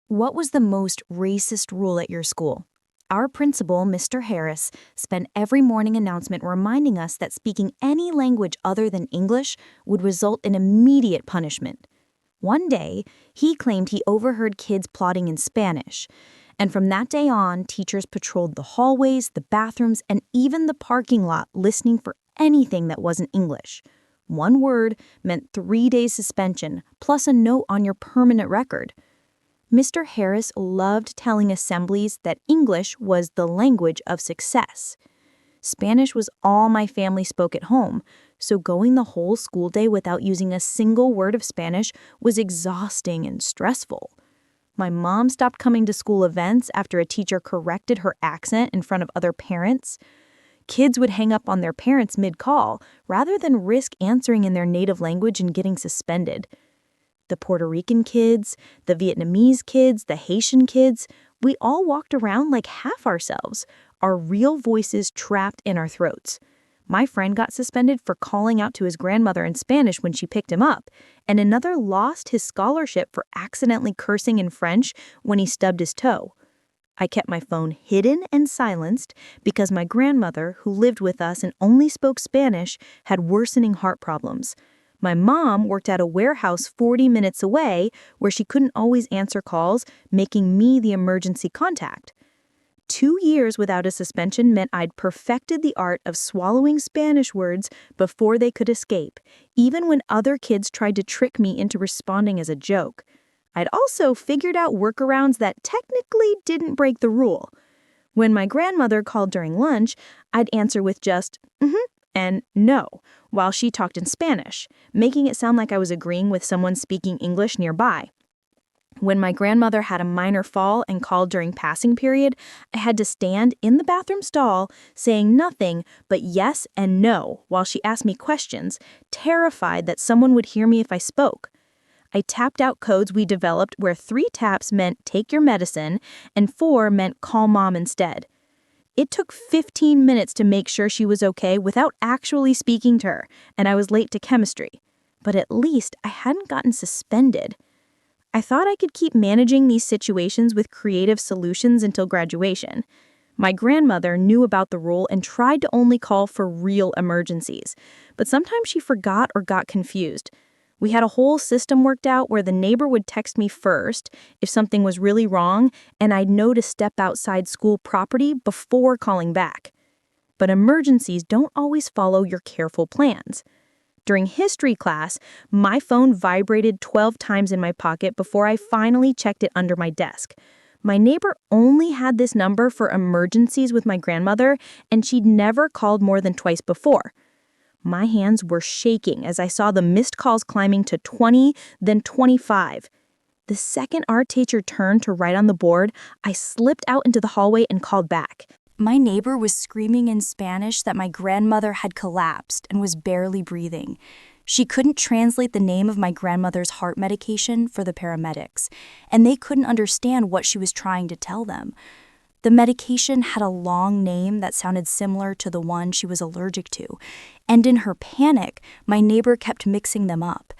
What was the most racist rule at your school? Our principal, Mr. Harris, spent every morning announcement reminding us that speaking any language other than English would result in immediate punishment. One day, he claimed he overheard kids plotting in Spanish, and from that day on, teachers patrolled the hallways, the bathrooms, and even the parking lot listening for anything that wasn't English. One word meant 3 days suspension, plus a note on your permanent record. Mr. Harris loved telling assemblies that English was the language of success. Spanish was all my family spoke at home, so going the whole school day without using a single word of Spanish was exhausting and stressful. My mom stopped coming to school events after a teacher corrected her accent in front of other parents. Kids would hang up on their parents mid-call rather than risk answering in their native language and getting suspended. The Puerto Rican kids, the Vietnamese kids, the Haitian kids, we all walked around like half ourselves, our real voices trapped in our throats. My friend got suspended for calling out to his grandmother in Spanish when she picked him up, and another lost his scholarship for accidentally cursing in French when he stubbed his toe. I kept my phone hidden and silenced because my grandmother, who lived with us and only spoke Spanish, had worsening heart problems. My mom worked at a warehouse 40 minutes away where she couldn't always answer calls, making me the emergency contact. 2 years without a suspension meant I'd perfected the art of swallowing Spanish words before they could escape, even when other kids tried to trick me into responding as a joke. I'd also figured out workarounds that technically didn't break the rule. When my grandmother called during lunch, I'd answer with just, and no, while she talked in Spanish, making it sound like I was agreeing with someone speaking English nearby. When my grandmother had a minor fall and called during passing period, I had to stand in the bathroom stall saying nothing but yes and no while she asked me questions, terrified that someone would hear me if I spoke. I tapped out codes we developed where 3 taps meant take your medicine and 4 meant call mom instead. It took 15 minutes to make sure she was okay without actually speaking to her, and I was late to chemistry. But at least I hadn't gotten suspended. I thought I could keep managing these situations with creative solutions until graduation. My grandmother knew about the rule and tried to only call for real emergencies, but sometimes she forgot or got confused. We had a whole system worked out where the neighbor would text me first if something was really wrong, and I'd know to step outside school property before calling back. But emergencies don't always follow your careful plans. During history class, my phone vibrated 12 times in my pocket before I finally checked it under my desk. My neighbor only had this number for emergencies with my grandmother, and she'd never called more than twice before. My hands were shaking as I saw the missed calls climbing to 20, then 25. The second our teacher turned to write on the board, I slipped out into the hallway and called back. My neighbor was screaming in Spanish that my grandmother had collapsed and was barely breathing. She couldn't translate the name of my grandmother's heart medication for the paramedics, and they couldn't understand what she was trying to tell them. The medication had a long name that sounded similar to the one she was allergic to, and in her panic, my neighbor kept mixing them up.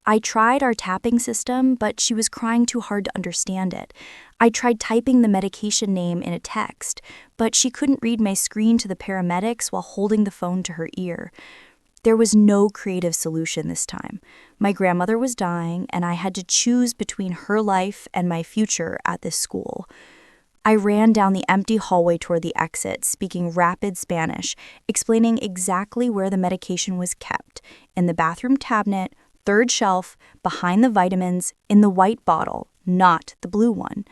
I tried our tapping system, but she was crying too hard to understand it. I tried typing the medication name in a text, but she couldn't read my screen to the paramedics while holding the phone to her ear. There was no creative solution this time. My grandmother was dying, and I had to choose between her life and my future at this school. I ran down the empty hallway toward the exit, speaking rapid Spanish, explaining exactly where the medication was kept, in the bathroom cabinet, 3rd shelf, behind the vitamins, in the white bottle, not the blue one.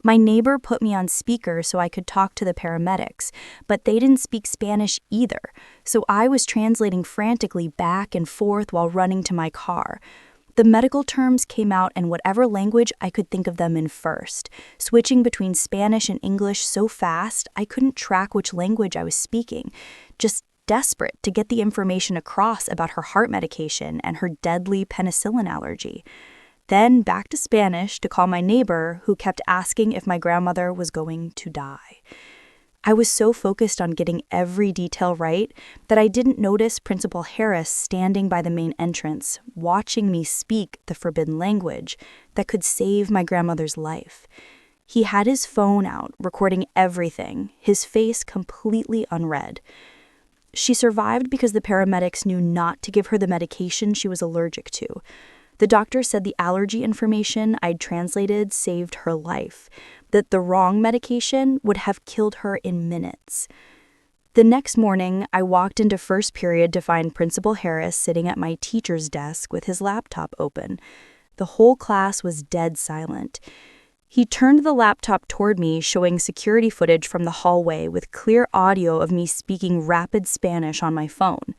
My neighbor put me on speaker so I could talk to the paramedics, but they didn't speak Spanish either, so I was translating frantically back and forth while running to my car. The medical terms came out in whatever language I could think of them in first, switching between Spanish and English so fast I couldn't track which language I was speaking, just desperate to get the information across about her heart medication and her deadly penicillin allergy. Then back to Spanish to call my neighbor, who kept asking if my grandmother was going to die. I was so focused on getting every detail right that I didn't notice Principal Harris standing by the main entrance, watching me speak the forbidden language that could save my grandmother's life. He had his phone out, recording everything, his face completely unread. She survived because the paramedics knew not to give her the medication she was allergic to. The doctor said the allergy information I'd translated saved her life, that the wrong medication would have killed her in minutes. The next morning, I walked into first period to find Principal Harris sitting at my teacher's desk with his laptop open. The whole class was dead silent. He turned the laptop toward me, showing security footage from the hallway with clear audio of me speaking rapid Spanish on my phone.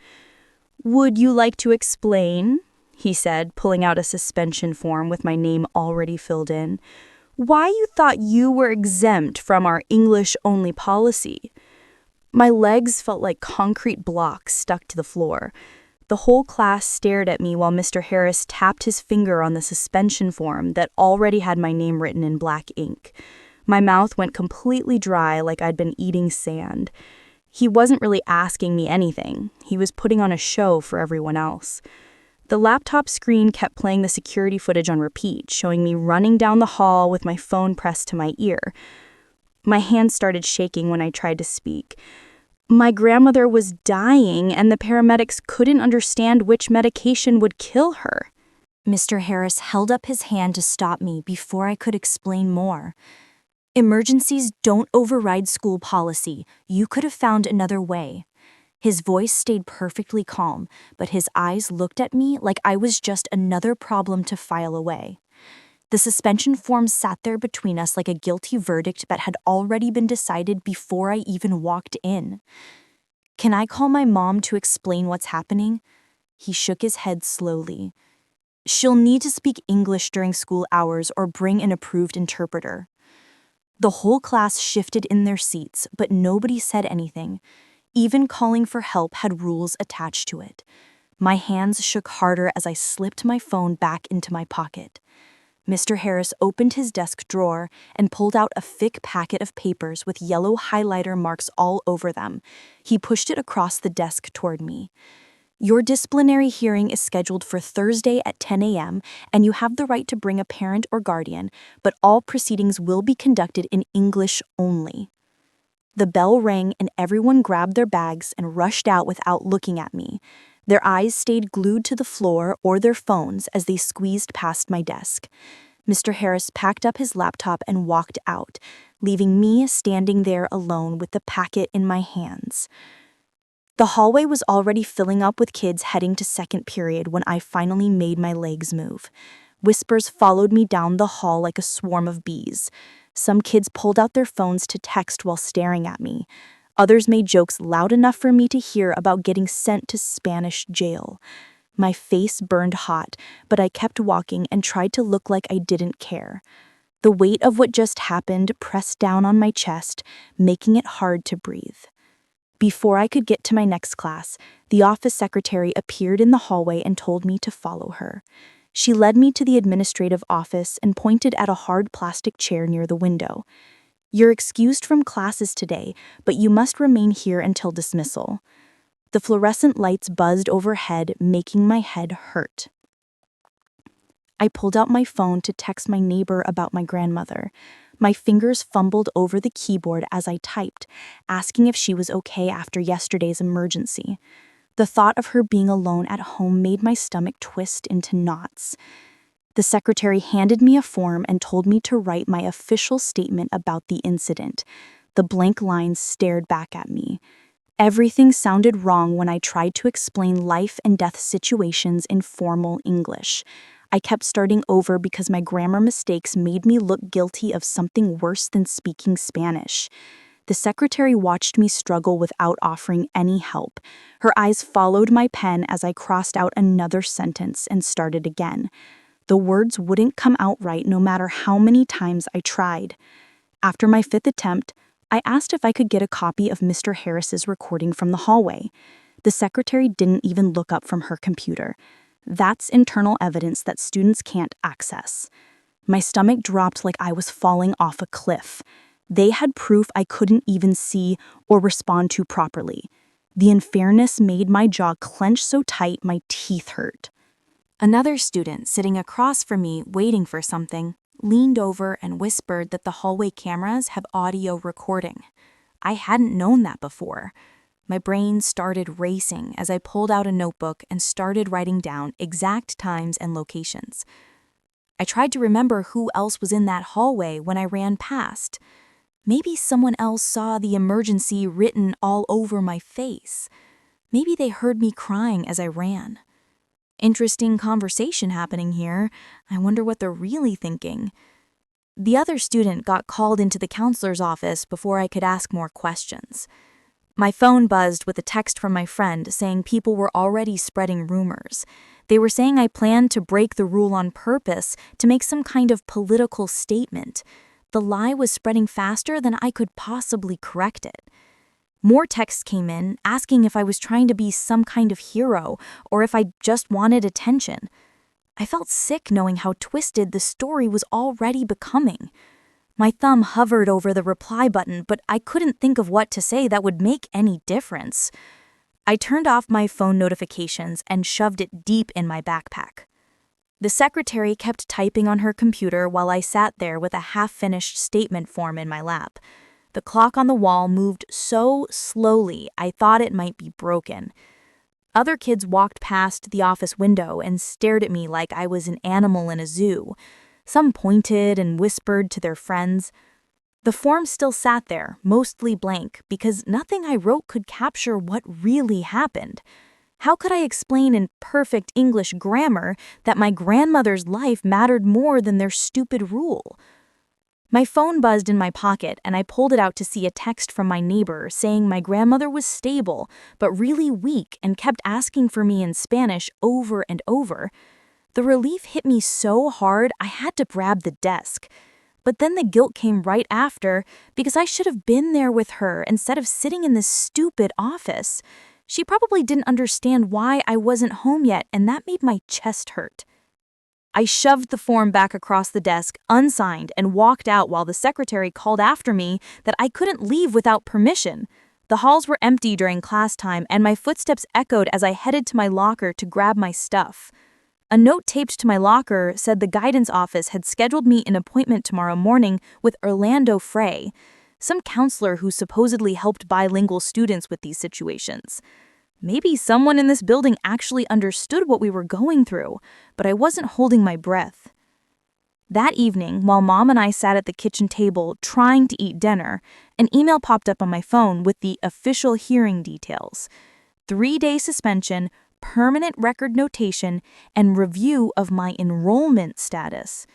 "Would you like to explain?" he said, pulling out a suspension form with my name already filled in. "Why you thought you were exempt from our English-only policy?" My legs felt like concrete blocks stuck to the floor. The whole class stared at me while Mr. Harris tapped his finger on the suspension form that already had my name written in black ink. My mouth went completely dry like I'd been eating sand. He wasn't really asking me anything. He was putting on a show for everyone else. The laptop screen kept playing the security footage on repeat, showing me running down the hall with my phone pressed to my ear. My hands started shaking when I tried to speak. My grandmother was dying, and the paramedics couldn't understand which medication would kill her. Mr. Harris held up his hand to stop me before I could explain more. "Emergencies don't override school policy. You could have found another way." His voice stayed perfectly calm, but his eyes looked at me like I was just another problem to file away. The suspension form sat there between us like a guilty verdict that had already been decided before I even walked in. "Can I call my mom to explain what's happening?" He shook his head slowly. "She'll need to speak English during school hours or bring an approved interpreter." The whole class shifted in their seats, but nobody said anything. Even calling for help had rules attached to it. My hands shook harder as I slipped my phone back into my pocket. Mr. Harris opened his desk drawer and pulled out a thick packet of papers with yellow highlighter marks all over them. He pushed it across the desk toward me. "Your disciplinary hearing is scheduled for Thursday at 10 a.m., and you have the right to bring a parent or guardian, but all proceedings will be conducted in English only." The bell rang and everyone grabbed their bags and rushed out without looking at me. Their eyes stayed glued to the floor or their phones as they squeezed past my desk. Mr. Harris packed up his laptop and walked out, leaving me standing there alone with the packet in my hands. The hallway was already filling up with kids heading to second period when I finally made my legs move. Whispers followed me down the hall like a swarm of bees. Some kids pulled out their phones to text while staring at me. Others made jokes loud enough for me to hear about getting sent to Spanish jail. My face burned hot, but I kept walking and tried to look like I didn't care. The weight of what just happened pressed down on my chest, making it hard to breathe. Before I could get to my next class, the office secretary appeared in the hallway and told me to follow her. She led me to the administrative office and pointed at a hard plastic chair near the window. "You're excused from classes today, but you must remain here until dismissal." The fluorescent lights buzzed overhead, making my head hurt. I pulled out my phone to text my neighbor about my grandmother. My fingers fumbled over the keyboard as I typed, asking if she was okay after yesterday's emergency. The thought of her being alone at home made my stomach twist into knots. The secretary handed me a form and told me to write my official statement about the incident. The blank lines stared back at me. Everything sounded wrong when I tried to explain life and death situations in formal English. I kept starting over because my grammar mistakes made me look guilty of something worse than speaking Spanish. The secretary watched me struggle without offering any help. Her eyes followed my pen as I crossed out another sentence and started again. The words wouldn't come out right no matter how many times I tried. After my fifth attempt, I asked if I could get a copy of Mr. Harris's recording from the hallway. The secretary didn't even look up from her computer. That's internal evidence that students can't access. My stomach dropped like I was falling off a cliff. They had proof I couldn't even see or respond to properly. The unfairness made my jaw clench so tight my teeth hurt. Another student sitting across from me waiting for something leaned over and whispered that the hallway cameras have audio recording. I hadn't known that before. My brain started racing as I pulled out a notebook and started writing down exact times and locations. I tried to remember who else was in that hallway when I ran past. Maybe someone else saw the emergency written all over my face. Maybe they heard me crying as I ran. Interesting conversation happening here. I wonder what they're really thinking. The other student got called into the counselor's office before I could ask more questions. My phone buzzed with a text from my friend saying people were already spreading rumors. They were saying I planned to break the rule on purpose to make some kind of political statement. The lie was spreading faster than I could possibly correct it. More texts came in asking if I was trying to be some kind of hero or if I just wanted attention. I felt sick knowing how twisted the story was already becoming. My thumb hovered over the reply button, but I couldn't think of what to say that would make any difference. I turned off my phone notifications and shoved it deep in my backpack. The secretary kept typing on her computer while I sat there with a half-finished statement form in my lap. The clock on the wall moved so slowly I thought it might be broken. Other kids walked past the office window and stared at me like I was an animal in a zoo. Some pointed and whispered to their friends. The form still sat there, mostly blank, because nothing I wrote could capture what really happened. How could I explain in perfect English grammar that my grandmother's life mattered more than their stupid rule? My phone buzzed in my pocket, and I pulled it out to see a text from my neighbor saying my grandmother was stable, but really weak and kept asking for me in Spanish over and over. The relief hit me so hard I had to grab the desk. But then the guilt came right after because I should have been there with her instead of sitting in this stupid office. She probably didn't understand why I wasn't home yet, and that made my chest hurt. I shoved the form back across the desk, unsigned, and walked out while the secretary called after me that I couldn't leave without permission. The halls were empty during class time, and my footsteps echoed as I headed to my locker to grab my stuff. A note taped to my locker said the guidance office had scheduled me an appointment tomorrow morning with Orlando Frey, some counselor who supposedly helped bilingual students with these situations. Maybe someone in this building actually understood what we were going through, but I wasn't holding my breath. That evening, while Mom and I sat at the kitchen table trying to eat dinner, an email popped up on my phone with the official hearing details: 3-day suspension, permanent record notation, and review of my enrollment status.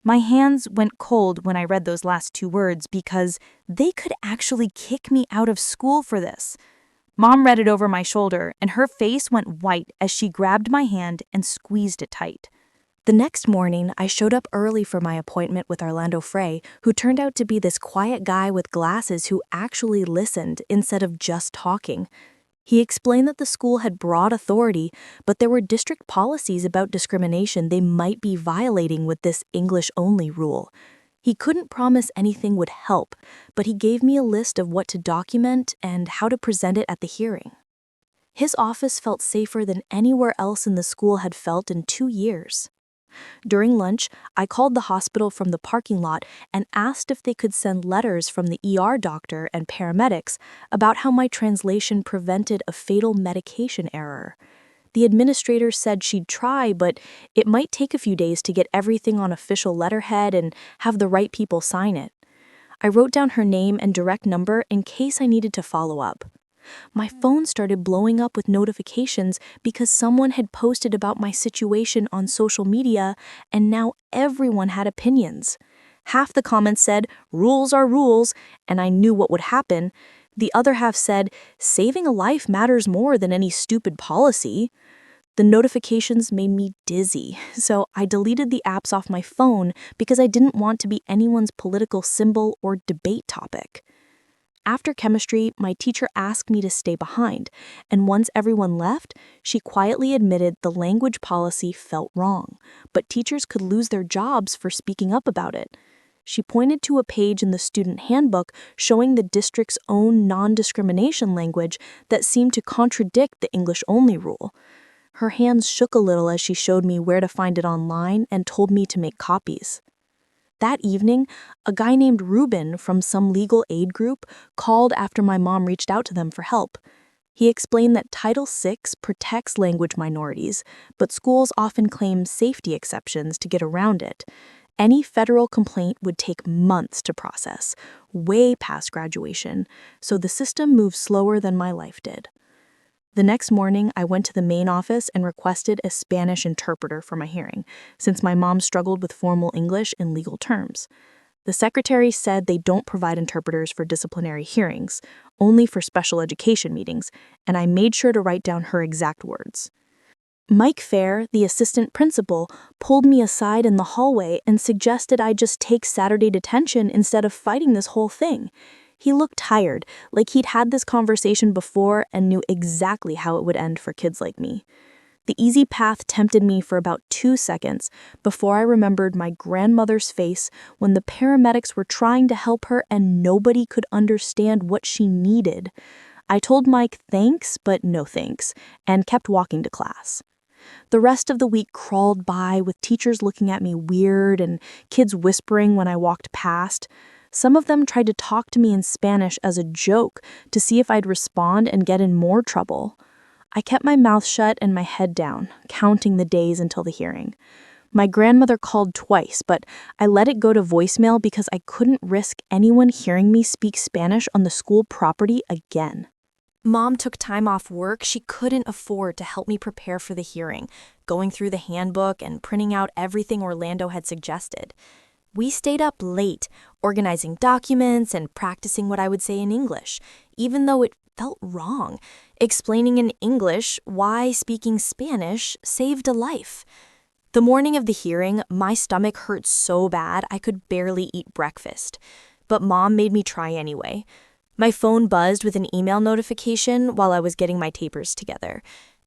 My hands went cold when I read those last 2 words because they could actually kick me out of school for this. Mom read it over my shoulder, and her face went white as she grabbed my hand and squeezed it tight. The next morning, I showed up early for my appointment with Orlando Frey, who turned out to be this quiet guy with glasses who actually listened instead of just talking. He explained that the school had broad authority, but there were district policies about discrimination they might be violating with this English-only rule. He couldn't promise anything would help, but he gave me a list of what to document and how to present it at the hearing. His office felt safer than anywhere else in the school had felt in 2 years. During lunch, I called the hospital from the parking lot and asked if they could send letters from the ER doctor and paramedics about how my translation prevented a fatal medication error. The administrator said she'd try, but it might take a few days to get everything on official letterhead and have the right people sign it. I wrote down her name and direct number in case I needed to follow up. My phone started blowing up with notifications because someone had posted about my situation on social media, and now everyone had opinions. Half the comments said, "Rules are rules," and I knew what would happen. The other half said, "Saving a life matters more than any stupid policy." The notifications made me dizzy, so I deleted the apps off my phone because I didn't want to be anyone's political symbol or debate topic. After chemistry, my teacher asked me to stay behind, and once everyone left, she quietly admitted the language policy felt wrong, but teachers could lose their jobs for speaking up about it. She pointed to a page in the student handbook showing the district's own non-discrimination language that seemed to contradict the English-only rule. Her hands shook a little as she showed me where to find it online and told me to make copies. That evening, a guy named Ruben from some legal aid group called after my mom reached out to them for help. He explained that Title VI protects language minorities, but schools often claim safety exceptions to get around it. Any federal complaint would take months to process, way past graduation, so the system moves slower than my life did. The next morning, I went to the main office and requested a Spanish interpreter for my hearing, since my mom struggled with formal English in legal terms. The secretary said they don't provide interpreters for disciplinary hearings, only for special education meetings, and I made sure to write down her exact words. Mike Fair, the assistant principal, pulled me aside in the hallway and suggested I just take Saturday detention instead of fighting this whole thing. He looked tired, like he'd had this conversation before and knew exactly how it would end for kids like me. The easy path tempted me for about 2 seconds before I remembered my grandmother's face when the paramedics were trying to help her and nobody could understand what she needed. I told Mike thanks, but no thanks, and kept walking to class. The rest of the week crawled by with teachers looking at me weird and kids whispering when I walked past. Some of them tried to talk to me in Spanish as a joke to see if I'd respond and get in more trouble. I kept my mouth shut and my head down, counting the days until the hearing. My grandmother called twice, but I let it go to voicemail because I couldn't risk anyone hearing me speak Spanish on the school property again. Mom took time off work she couldn't afford to help me prepare for the hearing, going through the handbook and printing out everything Orlando had suggested. We stayed up late, organizing documents and practicing what I would say in English, even though it felt wrong, explaining in English why speaking Spanish saved a life. The morning of the hearing, my stomach hurt so bad I could barely eat breakfast. But Mom made me try anyway. My phone buzzed with an email notification while I was getting my papers together.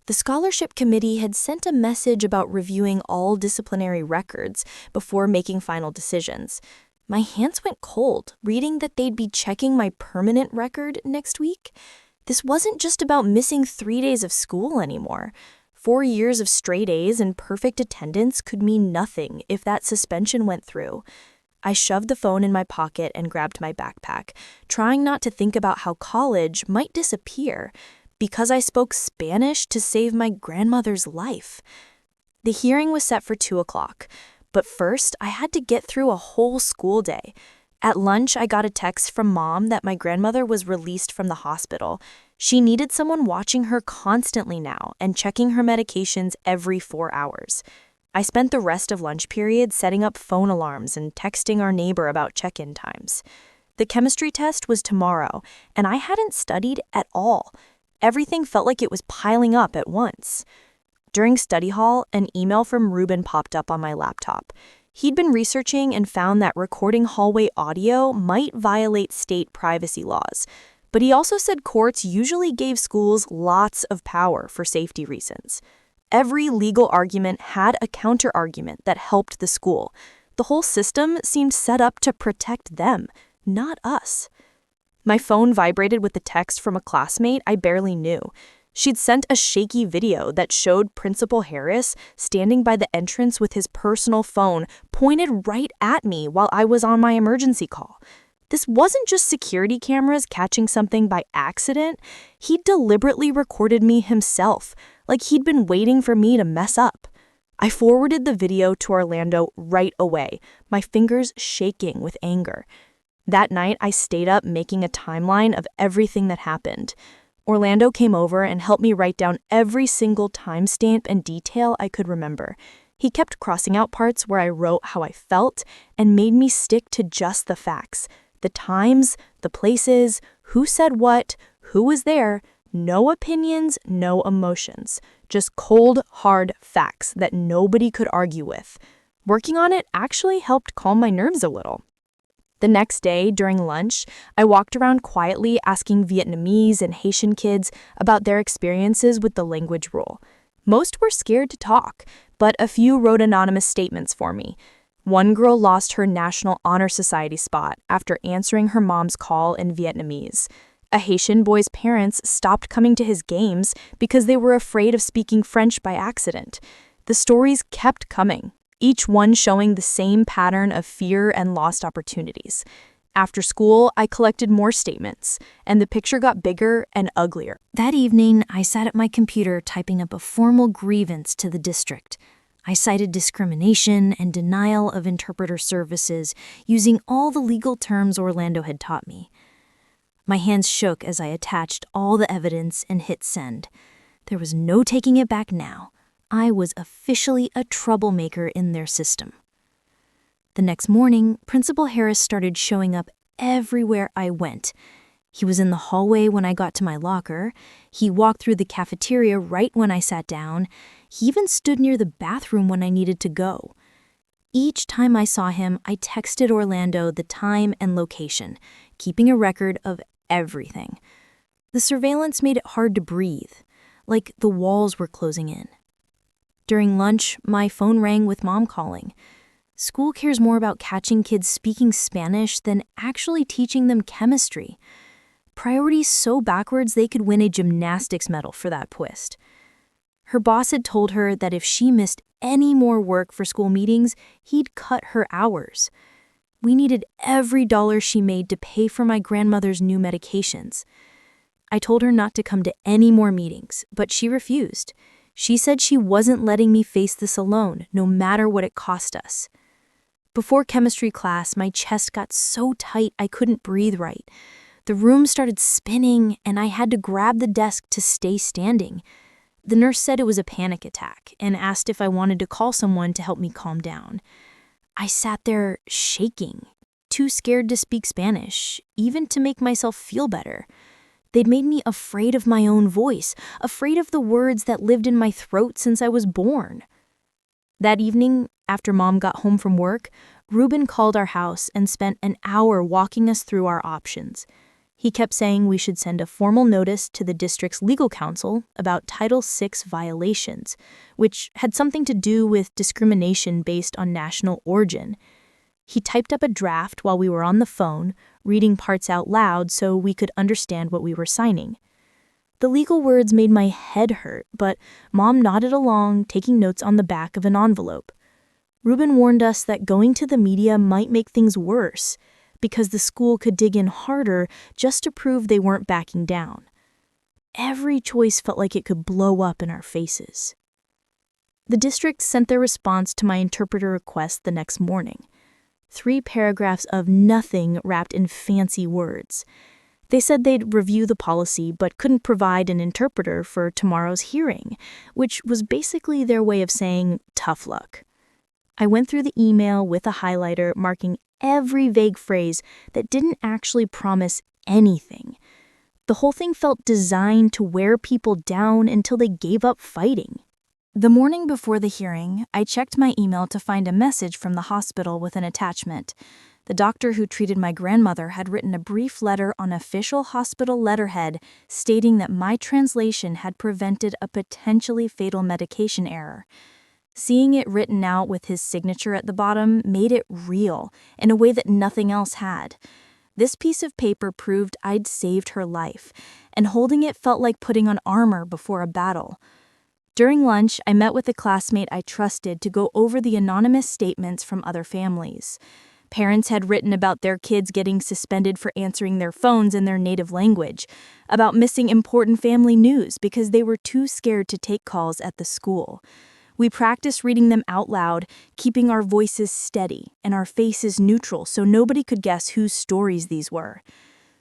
The scholarship committee had sent a message about reviewing all disciplinary records before making final decisions. My hands went cold, reading that they'd be checking my permanent record next week. This wasn't just about missing 3 days of school anymore. 4 years of straight A's and perfect attendance could mean nothing if that suspension went through. I shoved the phone in my pocket and grabbed my backpack, trying not to think about how college might disappear because I spoke Spanish to save my grandmother's life. The hearing was set for 2 o'clock, but first I had to get through a whole school day. At lunch, I got a text from Mom that my grandmother was released from the hospital. She needed someone watching her constantly now and checking her medications every 4 hours. I spent the rest of lunch period setting up phone alarms and texting our neighbor about check-in times. The chemistry test was tomorrow, and I hadn't studied at all. Everything felt like it was piling up at once. During study hall, an email from Ruben popped up on my laptop. He'd been researching and found that recording hallway audio might violate state privacy laws. But he also said courts usually gave schools lots of power for safety reasons. Every legal argument had a counter-argument that helped the school. The whole system seemed set up to protect them, not us. My phone vibrated with the text from a classmate I barely knew. She'd sent a shaky video that showed Principal Harris standing by the entrance with his personal phone pointed right at me while I was on my emergency call. This wasn't just security cameras catching something by accident. He'd deliberately recorded me himself, like he'd been waiting for me to mess up. I forwarded the video to Orlando right away, my fingers shaking with anger. That night, I stayed up making a timeline of everything that happened. Orlando came over and helped me write down every single timestamp and detail I could remember. He kept crossing out parts where I wrote how I felt and made me stick to just the facts. The times, the places, who said what, who was there, no opinions, no emotions. Just cold, hard facts that nobody could argue with. Working on it actually helped calm my nerves a little. The next day, during lunch, I walked around quietly asking Vietnamese and Haitian kids about their experiences with the language rule. Most were scared to talk, but a few wrote anonymous statements for me. One girl lost her National Honor Society spot after answering her mom's call in Vietnamese. A Haitian boy's parents stopped coming to his games because they were afraid of speaking French by accident. The stories kept coming, each one showing the same pattern of fear and lost opportunities. After school, I collected more statements, and the picture got bigger and uglier. That evening, I sat at my computer typing up a formal grievance to the district. I cited discrimination and denial of interpreter services using all the legal terms Orlando had taught me. My hands shook as I attached all the evidence and hit send. There was no taking it back now. I was officially a troublemaker in their system. The next morning, Principal Harris started showing up everywhere I went. He was in the hallway when I got to my locker. He walked through the cafeteria right when I sat down. He even stood near the bathroom when I needed to go. Each time I saw him, I texted Orlando the time and location, keeping a record of everything. The surveillance made it hard to breathe, like the walls were closing in. During lunch, my phone rang with Mom calling. School cares more about catching kids speaking Spanish than actually teaching them chemistry. Priorities so backwards they could win a gymnastics medal for that twist. Her boss had told her that if she missed any more work for school meetings, he'd cut her hours. We needed every dollar she made to pay for my grandmother's new medications. I told her not to come to any more meetings, but she refused. She said she wasn't letting me face this alone, no matter what it cost us. Before chemistry class, my chest got so tight I couldn't breathe right. The room started spinning, and I had to grab the desk to stay standing. The nurse said it was a panic attack and asked if I wanted to call someone to help me calm down. I sat there shaking, too scared to speak Spanish, even to make myself feel better. They'd made me afraid of my own voice, afraid of the words that lived in my throat since I was born. That evening, after Mom got home from work, Ruben called our house and spent an hour walking us through our options. He kept saying we should send a formal notice to the district's legal counsel about Title VI violations, which had something to do with discrimination based on national origin. He typed up a draft while we were on the phone, reading parts out loud so we could understand what we were signing. The legal words made my head hurt, but Mom nodded along, taking notes on the back of an envelope. Ruben warned us that going to the media might make things worse, because the school could dig in harder just to prove they weren't backing down. Every choice felt like it could blow up in our faces. The district sent their response to my interpreter request the next morning. 3 paragraphs of nothing wrapped in fancy words. They said they'd review the policy but couldn't provide an interpreter for tomorrow's hearing, which was basically their way of saying tough luck. I went through the email with a highlighter marking every vague phrase that didn't actually promise anything. The whole thing felt designed to wear people down until they gave up fighting. The morning before the hearing, I checked my email to find a message from the hospital with an attachment. The doctor who treated my grandmother had written a brief letter on official hospital letterhead stating that my translation had prevented a potentially fatal medication error. Seeing it written out with his signature at the bottom made it real in a way that nothing else had. This piece of paper proved I'd saved her life, and holding it felt like putting on armor before a battle. During lunch, I met with a classmate I trusted to go over the anonymous statements from other families. Parents had written about their kids getting suspended for answering their phones in their native language, about missing important family news because they were too scared to take calls at the school. We practiced reading them out loud, keeping our voices steady and our faces neutral so nobody could guess whose stories these were.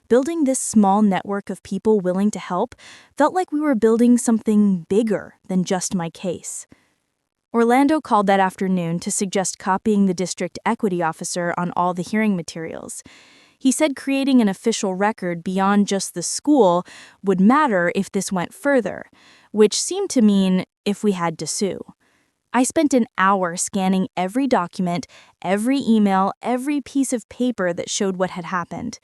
Building this small network of people willing to help felt like we were building something bigger than just my case. Orlando called that afternoon to suggest copying the district equity officer on all the hearing materials. He said creating an official record beyond just the school would matter if this went further, which seemed to mean if we had to sue. I spent an hour scanning every document, every email, every piece of paper that showed what had happened.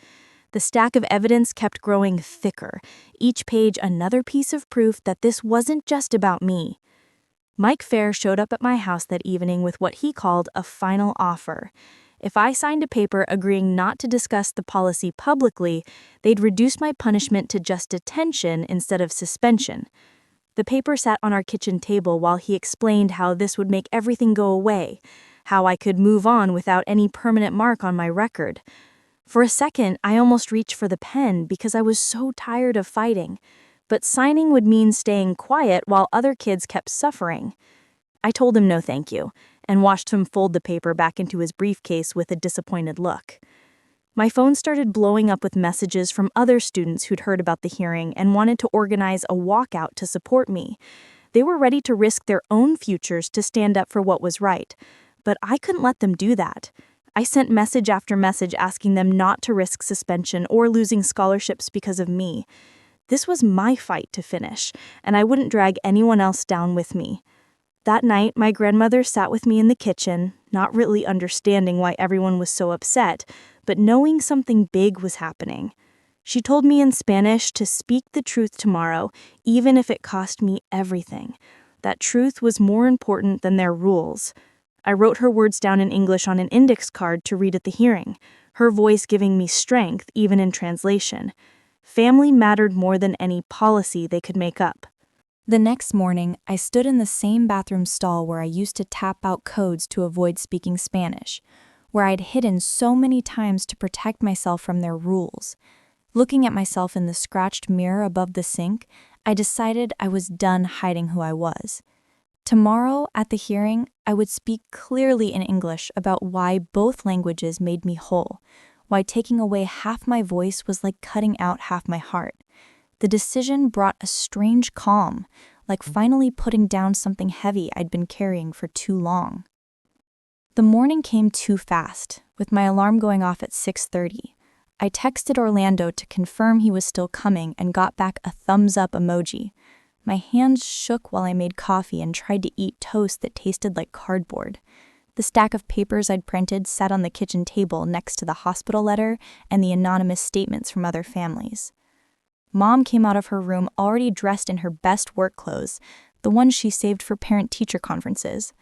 The stack of evidence kept growing thicker, each page another piece of proof that this wasn't just about me. Mike Fair showed up at my house that evening with what he called a final offer. If I signed a paper agreeing not to discuss the policy publicly, they'd reduce my punishment to just detention instead of suspension. The paper sat on our kitchen table while he explained how this would make everything go away, how I could move on without any permanent mark on my record. For a second, I almost reached for the pen because I was so tired of fighting. But signing would mean staying quiet while other kids kept suffering. I told him no thank you, and watched him fold the paper back into his briefcase with a disappointed look. My phone started blowing up with messages from other students who'd heard about the hearing and wanted to organize a walkout to support me. They were ready to risk their own futures to stand up for what was right, but I couldn't let them do that. I sent message after message asking them not to risk suspension or losing scholarships because of me. This was my fight to finish, and I wouldn't drag anyone else down with me. That night, my grandmother sat with me in the kitchen, not really understanding why everyone was so upset, but knowing something big was happening. She told me in Spanish to speak the truth tomorrow, even if it cost me everything. That truth was more important than their rules. I wrote her words down in English on an index card to read at the hearing, her voice giving me strength even in translation. Family mattered more than any policy they could make up. The next morning, I stood in the same bathroom stall where I used to tap out codes to avoid speaking Spanish, where I'd hidden so many times to protect myself from their rules. Looking at myself in the scratched mirror above the sink, I decided I was done hiding who I was. Tomorrow, at the hearing, I would speak clearly in English about why both languages made me whole, why taking away half my voice was like cutting out half my heart. The decision brought a strange calm, like finally putting down something heavy I'd been carrying for too long. The morning came too fast, with my alarm going off at 6:30. I texted Orlando to confirm he was still coming and got back a thumbs-up emoji. My hands shook while I made coffee and tried to eat toast that tasted like cardboard. The stack of papers I'd printed sat on the kitchen table next to the hospital letter and the anonymous statements from other families. Mom came out of her room already dressed in her best work clothes, the ones she saved for parent-teacher conferences.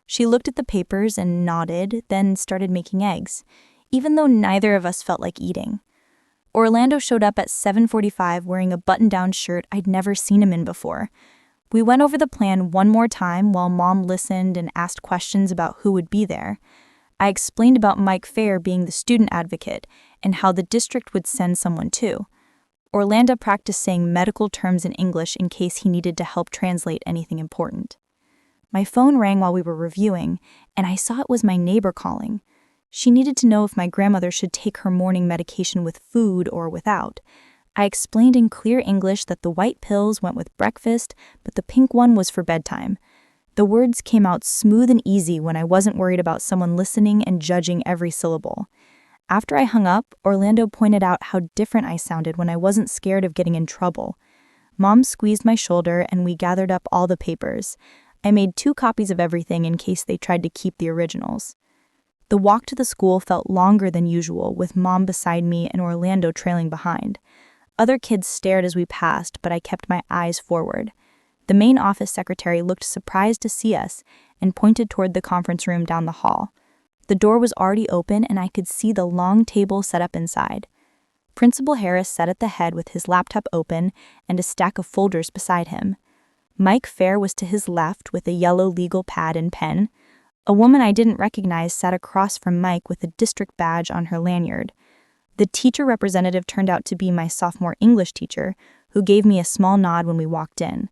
She looked at the papers and nodded, then started making eggs, even though neither of us felt like eating. Orlando showed up at 7:45 wearing a button-down shirt I'd never seen him in before. We went over the plan one more time while Mom listened and asked questions about who would be there. I explained about Mike Fair being the student advocate and how the district would send someone too. Orlando practiced saying medical terms in English in case he needed to help translate anything important. My phone rang while we were reviewing, and I saw it was my neighbor calling. She needed to know if my grandmother should take her morning medication with food or without. I explained in clear English that the white pills went with breakfast, but the pink one was for bedtime. The words came out smooth and easy when I wasn't worried about someone listening and judging every syllable. After I hung up, Orlando pointed out how different I sounded when I wasn't scared of getting in trouble. Mom squeezed my shoulder and we gathered up all the papers. I made 2 copies of everything in case they tried to keep the originals. The walk to the school felt longer than usual, with Mom beside me and Orlando trailing behind. Other kids stared as we passed, but I kept my eyes forward. The main office secretary looked surprised to see us and pointed toward the conference room down the hall. The door was already open and I could see the long table set up inside. Principal Harris sat at the head with his laptop open and a stack of folders beside him. Mike Fair was to his left with a yellow legal pad and pen. A woman I didn't recognize sat across from Mike with a district badge on her lanyard. The teacher representative turned out to be my sophomore English teacher, who gave me a small nod when we walked in.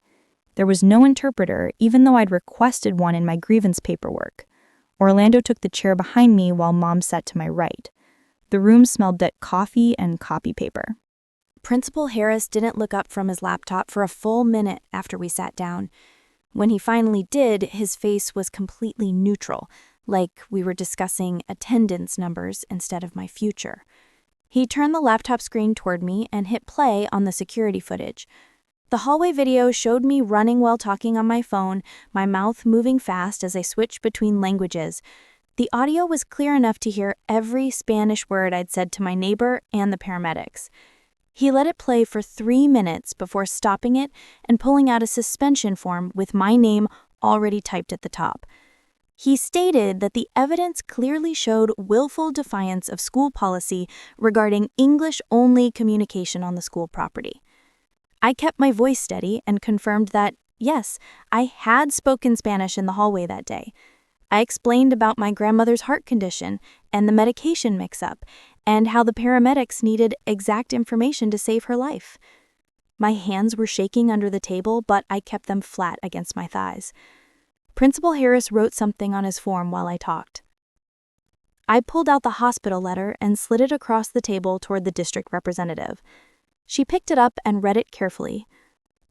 There was no interpreter, even though I'd requested one in my grievance paperwork. Orlando took the chair behind me while Mom sat to my right. The room smelled like coffee and copy paper. Principal Harris didn't look up from his laptop for a full minute after we sat down. When he finally did, his face was completely neutral, like we were discussing attendance numbers instead of my future. He turned the laptop screen toward me and hit play on the security footage. The hallway video showed me running while talking on my phone, my mouth moving fast as I switched between languages. The audio was clear enough to hear every Spanish word I'd said to my neighbor and the paramedics. He let it play for 3 minutes before stopping it and pulling out a suspension form with my name already typed at the top. He stated that the evidence clearly showed willful defiance of school policy regarding English-only communication on the school property. I kept my voice steady and confirmed that, yes, I had spoken Spanish in the hallway that day. I explained about my grandmother's heart condition and the medication mix-up, and how the paramedics needed exact information to save her life. My hands were shaking under the table, but I kept them flat against my thighs. Principal Harris wrote something on his form while I talked. I pulled out the hospital letter and slid it across the table toward the district representative. She picked it up and read it carefully.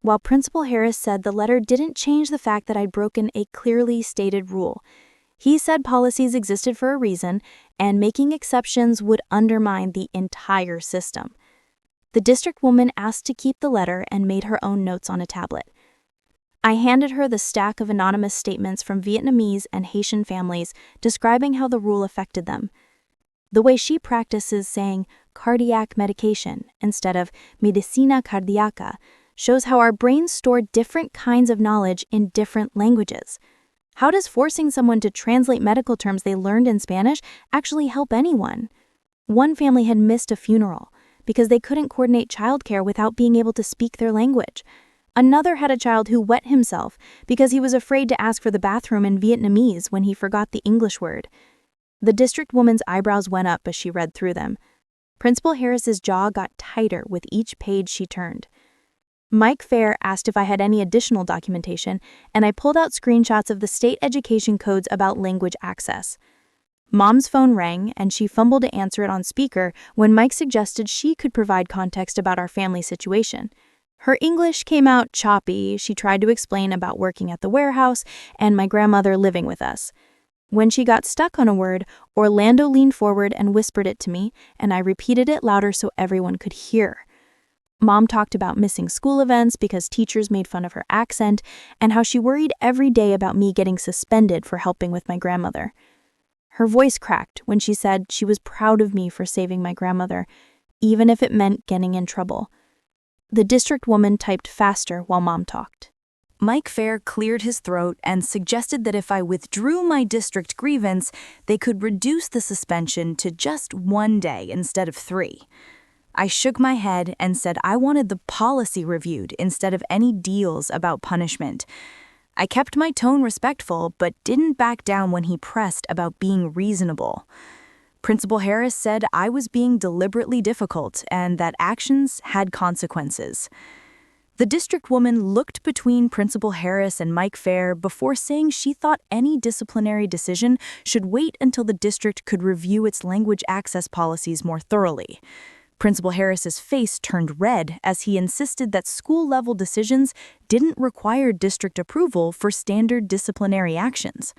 While Principal Harris said the letter didn't change the fact that I'd broken a clearly stated rule. He said policies existed for a reason, and making exceptions would undermine the entire system. The district woman asked to keep the letter and made her own notes on a tablet. I handed her the stack of anonymous statements from Vietnamese and Haitian families describing how the rule affected them. The way she practices saying cardiac medication instead of medicina cardiaca shows how our brains store different kinds of knowledge in different languages. How does forcing someone to translate medical terms they learned in Spanish actually help anyone? One family had missed a funeral because they couldn't coordinate childcare without being able to speak their language. Another had a child who wet himself because he was afraid to ask for the bathroom in Vietnamese when he forgot the English word. The district woman's eyebrows went up as she read through them. Principal Harris's jaw got tighter with each page she turned. Mike Fair asked if I had any additional documentation, and I pulled out screenshots of the state education codes about language access. Mom's phone rang, and she fumbled to answer it on speaker when Mike suggested she could provide context about our family situation. Her English came out choppy. She tried to explain about working at the warehouse and my grandmother living with us. When she got stuck on a word, Orlando leaned forward and whispered it to me, and I repeated it louder so everyone could hear. Mom talked about missing school events because teachers made fun of her accent, and how she worried every day about me getting suspended for helping with my grandmother. Her voice cracked when she said she was proud of me for saving my grandmother, even if it meant getting in trouble. The district woman typed faster while Mom talked. Mike Fair cleared his throat and suggested that if I withdrew my district grievance, they could reduce the suspension to just 1 day instead of 3. I shook my head and said I wanted the policy reviewed instead of any deals about punishment. I kept my tone respectful, but didn't back down when he pressed about being reasonable. Principal Harris said I was being deliberately difficult and that actions had consequences. The district woman looked between Principal Harris and Mike Fair before saying she thought any disciplinary decision should wait until the district could review its language access policies more thoroughly. Principal Harris's face turned red as he insisted that school-level decisions didn't require district approval for standard disciplinary actions.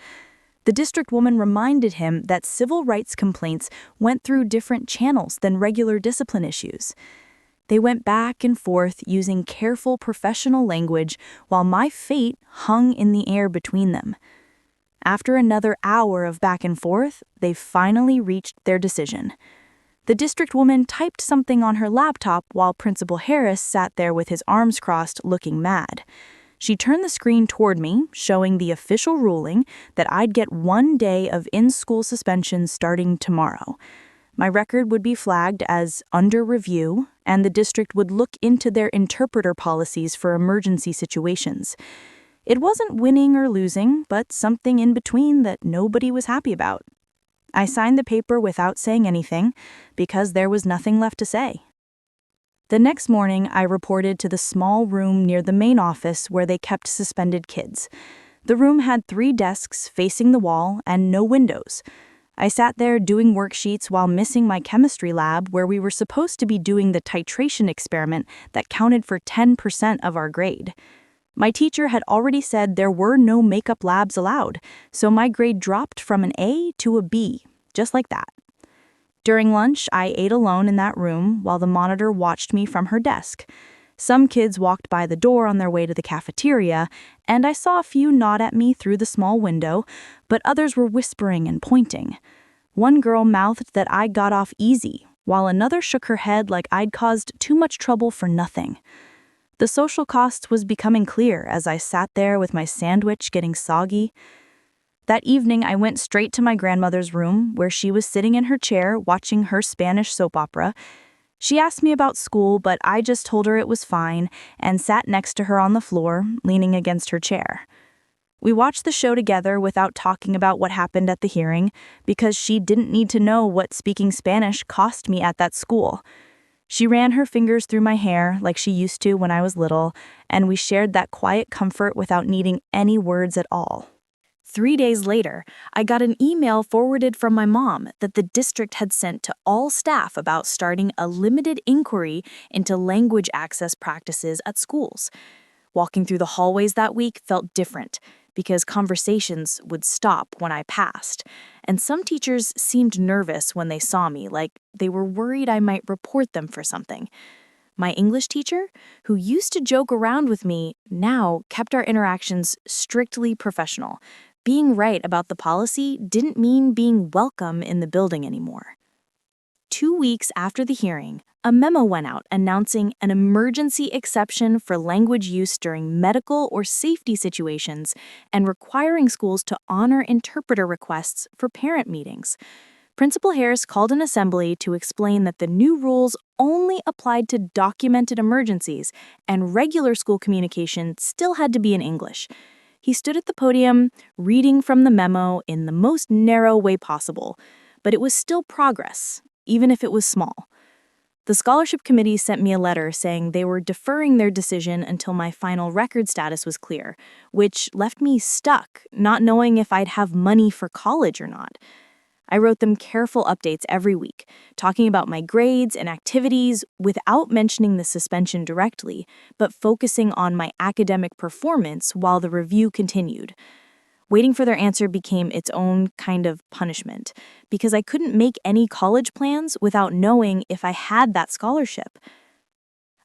The district woman reminded him that civil rights complaints went through different channels than regular discipline issues. They went back and forth using careful professional language while my fate hung in the air between them. After another hour of back and forth, they finally reached their decision. The district woman typed something on her laptop while Principal Harris sat there with his arms crossed, looking mad. She turned the screen toward me, showing the official ruling that I'd get 1 day of in-school suspension starting tomorrow. My record would be flagged as under review, and the district would look into their interpreter policies for emergency situations. It wasn't winning or losing, but something in between that nobody was happy about. I signed the paper without saying anything, because there was nothing left to say. The next morning, I reported to the small room near the main office where they kept suspended kids. The room had 3 desks facing the wall and no windows. I sat there doing worksheets while missing my chemistry lab where we were supposed to be doing the titration experiment that counted for 10% of our grade. My teacher had already said there were no makeup labs allowed, so my grade dropped from an A to a B, just like that. During lunch, I ate alone in that room while the monitor watched me from her desk. Some kids walked by the door on their way to the cafeteria, and I saw a few nod at me through the small window, but others were whispering and pointing. One girl mouthed that I got off easy, while another shook her head like I'd caused too much trouble for nothing. The social cost was becoming clear as I sat there with my sandwich getting soggy. That evening, I went straight to my grandmother's room, where she was sitting in her chair watching her Spanish soap opera. She asked me about school, but I just told her it was fine and sat next to her on the floor, leaning against her chair. We watched the show together without talking about what happened at the hearing, because she didn't need to know what speaking Spanish cost me at that school. She ran her fingers through my hair like she used to when I was little, and we shared that quiet comfort without needing any words at all. 3 days later, I got an email forwarded from my mom that the district had sent to all staff about starting a limited inquiry into language access practices at schools. Walking through the hallways that week felt different because conversations would stop when I passed, and some teachers seemed nervous when they saw me, like they were worried I might report them for something. My English teacher, who used to joke around with me, now kept our interactions strictly professional. Being right about the policy didn't mean being welcome in the building anymore. 2 weeks after the hearing, a memo went out announcing an emergency exception for language use during medical or safety situations and requiring schools to honor interpreter requests for parent meetings. Principal Harris called an assembly to explain that the new rules only applied to documented emergencies and regular school communication still had to be in English. He stood at the podium, reading from the memo in the most narrow way possible, but it was still progress, even if it was small. The scholarship committee sent me a letter saying they were deferring their decision until my final record status was clear, which left me stuck, not knowing if I'd have money for college or not. I wrote them careful updates every week, talking about my grades and activities without mentioning the suspension directly, but focusing on my academic performance while the review continued. Waiting for their answer became its own kind of punishment, because I couldn't make any college plans without knowing if I had that scholarship.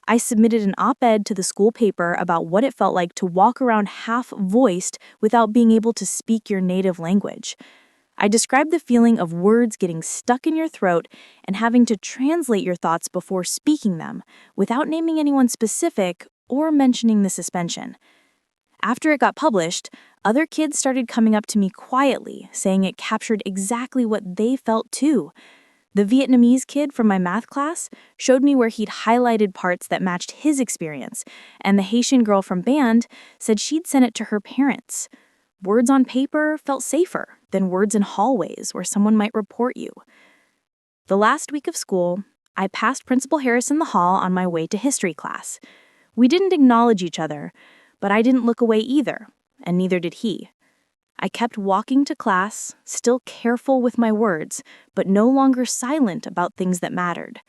I submitted an op-ed to the school paper about what it felt like to walk around half-voiced without being able to speak your native language. I described the feeling of words getting stuck in your throat and having to translate your thoughts before speaking them, without naming anyone specific or mentioning the suspension. After it got published, other kids started coming up to me quietly, saying it captured exactly what they felt too. The Vietnamese kid from my math class showed me where he'd highlighted parts that matched his experience, and the Haitian girl from band said she'd sent it to her parents. Words on paper felt safer than words in hallways where someone might report you. The last week of school, I passed Principal Harris in the hall on my way to history class. We didn't acknowledge each other, but I didn't look away either, and neither did he. I kept walking to class, still careful with my words, but no longer silent about things that mattered.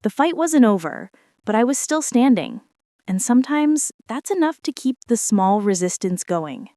The fight wasn't over, but I was still standing, and sometimes that's enough to keep the small resistance going.